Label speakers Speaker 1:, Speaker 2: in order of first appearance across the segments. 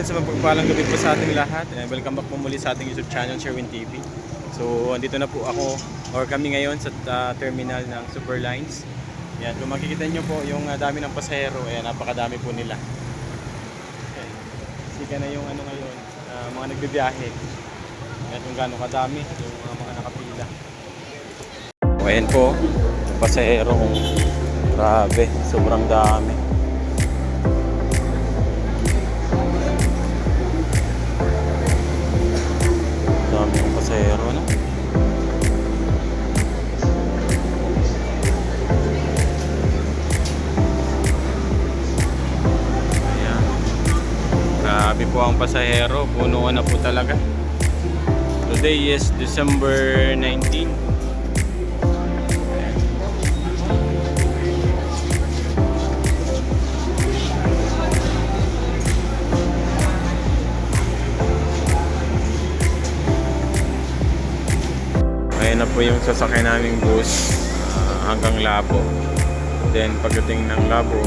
Speaker 1: at sa mapagpalang gabi po sa ating lahat. Welcome back po muli sa ating YouTube channel, Sherwin TV. So, andito na po ako or kami ngayon sa terminal ng Superlines. Yan, kung makikita nyo po yung dami ng pasahero, napakadami po nila. Ayan. Sika na yung ano ngayon, mga nagbibiyahe. Ayan kung gaano kadami yung mga nakapila. So, ayan po, yung pasahero kung grabe, sobrang dami. Dami yung pasahero, no? Ayan. Grabe po ang pasahero. Punuan na po talaga. Today is December 19. Ayan na po yung sasakyan naming bus hanggang Labo. Then pagdating ng Labo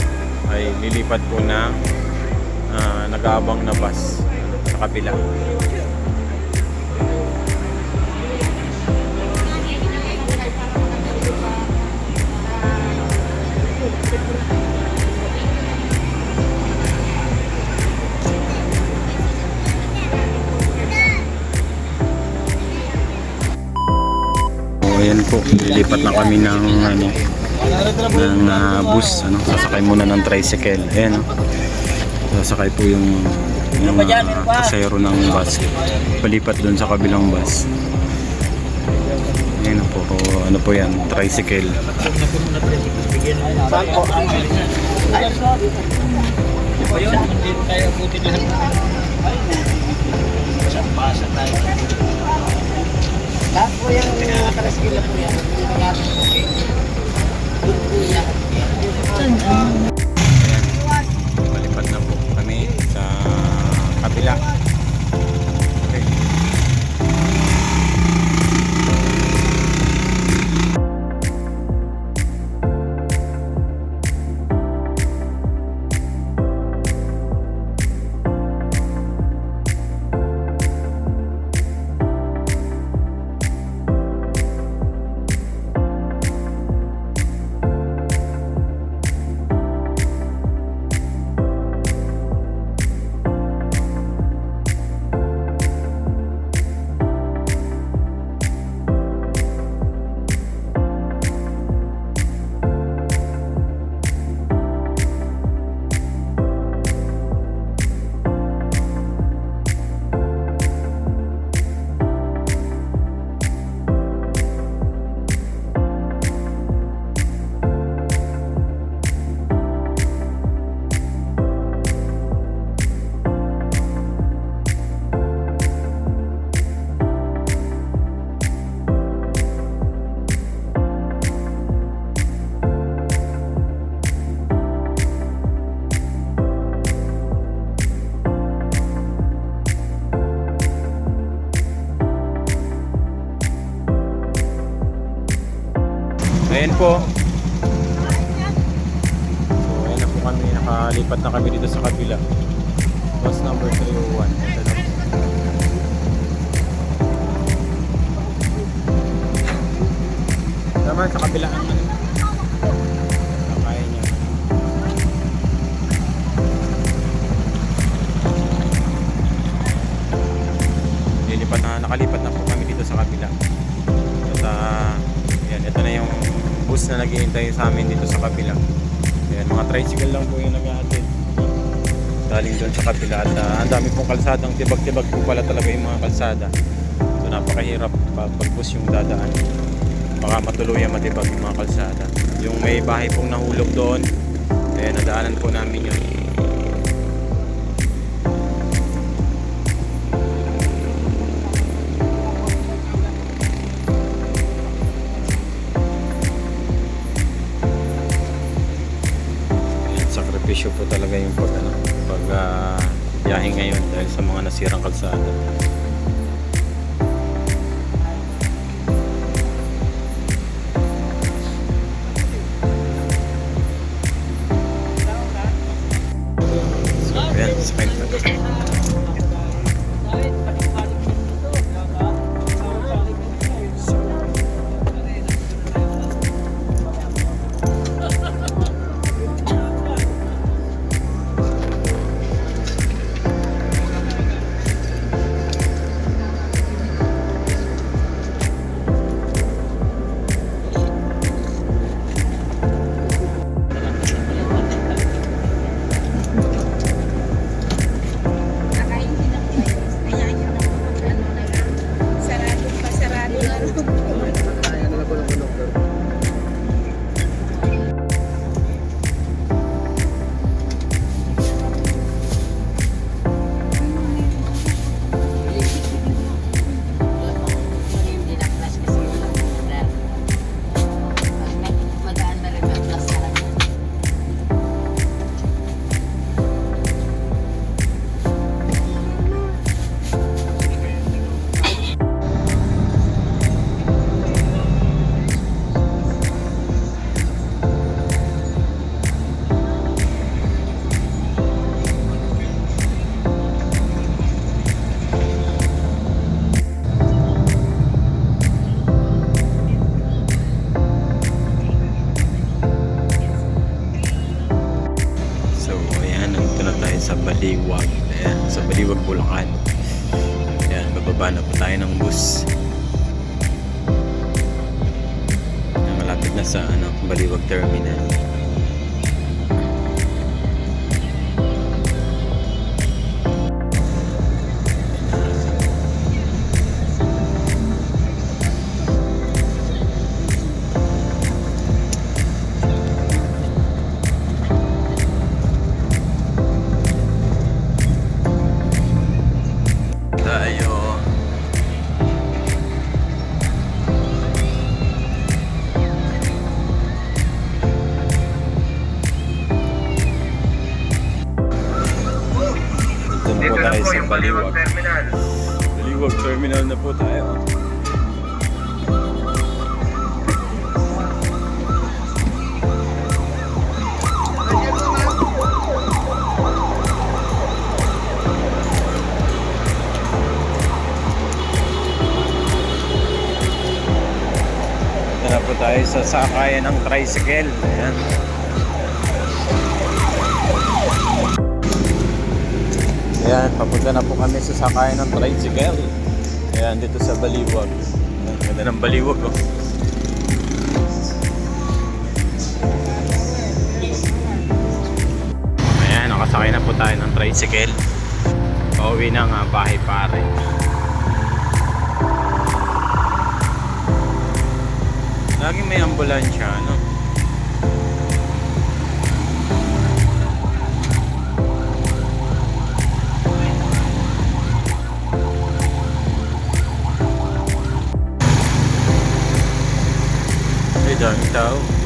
Speaker 1: ay lilipat po na nag-aabang na bus sa kabila. Ayan po, lilipat na kami ng bus, sasakay muna ng tricycle. Ayan, sasakay po yung pasahero ng bus, palipat dun sa kabilang bus. Ayan po, ano po yan, tricycle.
Speaker 2: Lahat po yung tricycle po yan.
Speaker 1: Ayan, malipat na po kami sa kabila. Okay. Ayan po. So, ayan na po kami. Nakalipat na kami dito sa kabila. Bus number 301. Ito na po. Naman sa kabila ang ano. Kaya niya. Nakalipat na po kami dito sa kabila. At yan, ito na yung bus na naghihintay sa amin dito sa kabila. Ayan, mga tricycle lang po yung nag-aatid galing doon sa kabila. At ang dami pong kalsadang tibag-tibag po pala talaga yung mga kalsada. So napakahirap pag bus yung dadaan. Baka matuluyan matibag yung mga kalsada. Yung may bahay pong nahulog doon, nadaanan po namin yun. Sakripisyo po talaga yung pag biyahe ngayon dahil sa mga nasirang kalsada. So, ayan, sakay na. Baliwag. Ayan, sa Baliwag, Bulacan. Ayan, bababa na po tayo ng bus. Ayan, malapit na sa Baliwag Terminal. Tayo. Dito na po tayo sa Baliwag. Baliwag Terminal na po tayo. Dito na po tayo sa sakayan ng tricycle. Ayan. Ayan, papunta na po kami sa sakayan ng tricycle. Ayan, dito sa Baliwag. Ayan, ganda ng Baliwag, oh. Ayan, nakasakay na po tayo ng tricycle. Pauwi ng bahay pare. Laging may ambulansya, no? Daming tao.